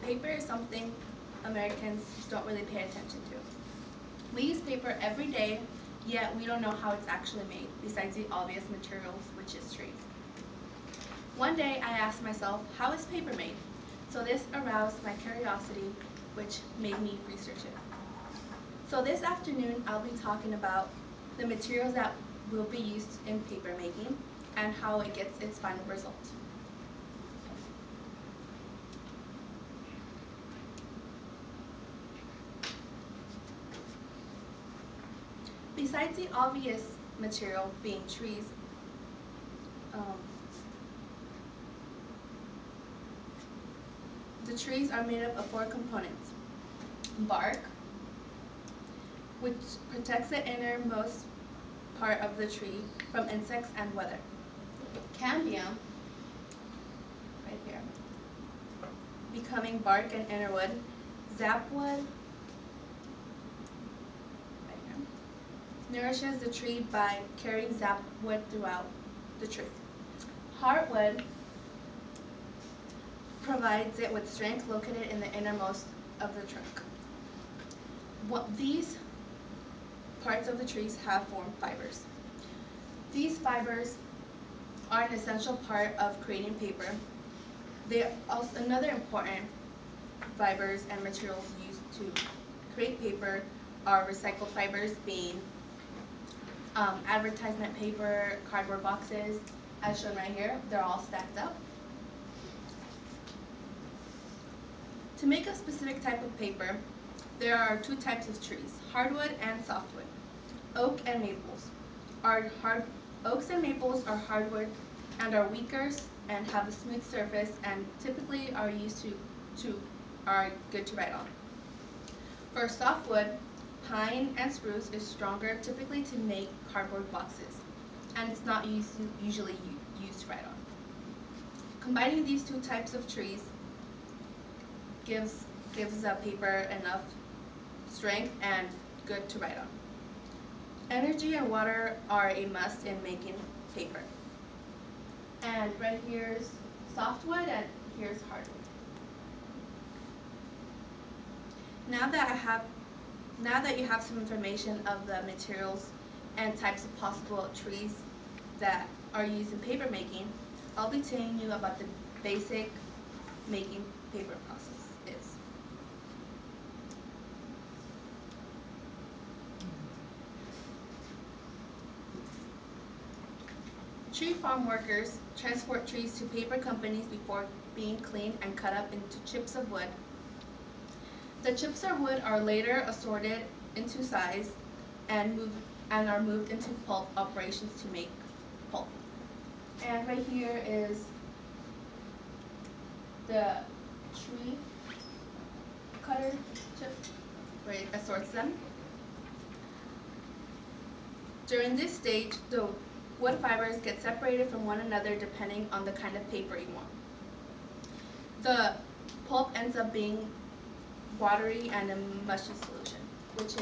paper is something Americans don't really pay attention to. We use paper every day, yet we don't know how it's actually made, besides the obvious materials, which is trees. One day I asked myself, how is paper made? So this aroused my curiosity, which made me research it. So this afternoon I'll be talking about the materials that will be used in paper making and how it gets its final result. Besides the obvious material being trees, um, the trees are made up of four components. Bark, which protects the innermost part of the tree from insects and weather. Cambium, right here, becoming bark and inner wood. Sapwood, right here, nourishes the tree by carrying sapwood throughout the tree. Heartwood provides it with strength located in the innermost of the trunk. These parts of the trees have formed fibers. These fibers are an essential part of creating paper. They are also another important fibers and materials used to create paper are recycled fibers, being advertisement paper, cardboard boxes, as shown right here. They're all stacked up. To make a specific type of paper, there are two types of trees, hardwood and softwood. Oak and maples. Oaks and maples are hardwood and are weaker and have a smooth surface and typically are are good to write on. For softwood, pine and spruce is stronger, typically to make cardboard boxes, and it's not usually used to write on. Combining these two types of trees gives a paper enough strength and good to write on. Energy and water are a must in making paper. And right here's softwood and here's hardwood. Now that you have some information of the materials and types of possible trees that are used in paper making, I'll be telling you about the basic making paper process is. Tree farm workers transport trees to paper companies before being cleaned and cut up into chips of wood. The chips of wood are later assorted into size and are moved into pulp operations to make pulp. And right here is the tree cutter chip where it assorts them. During this stage, the wood fibers get separated from one another depending on the kind of paper you want. The pulp ends up being watery and a mushy solution, which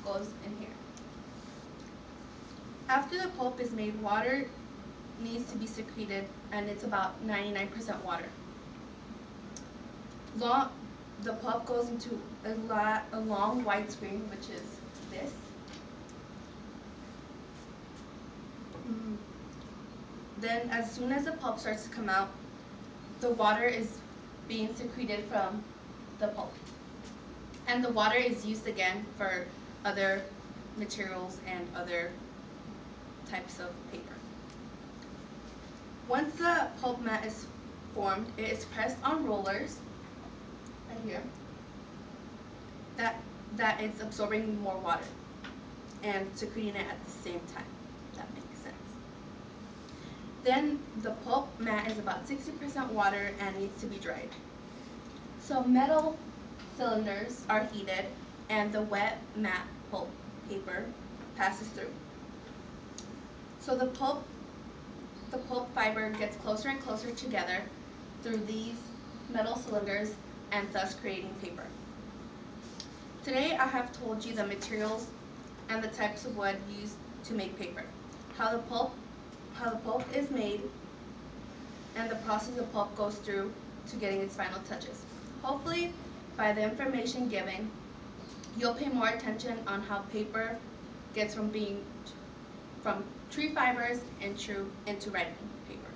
goes in here. After the pulp is made, water needs to be secreted, and it's about 99% water. The pulp goes into a long white screen, which is this. Then as soon as the pulp starts to come out, the water is being secreted from the pulp. And the water is used again for other materials and other types of paper. Once the pulp mat is formed, it is pressed on rollers, right here, that it's absorbing more water and secreting it at the same time. That makes sense. Then the pulp mat is about 60% water and needs to be dried. So metal cylinders are heated and the wet mat pulp paper passes through. So the pulp fiber gets closer and closer together through these metal cylinders and thus creating paper. Today I have told you the materials and the types of wood used to make paper, how the pulp is made, and the process the pulp goes through to getting its final touches. Hopefully, by the information given, you'll pay more attention on how paper gets from tree fibers into writing paper.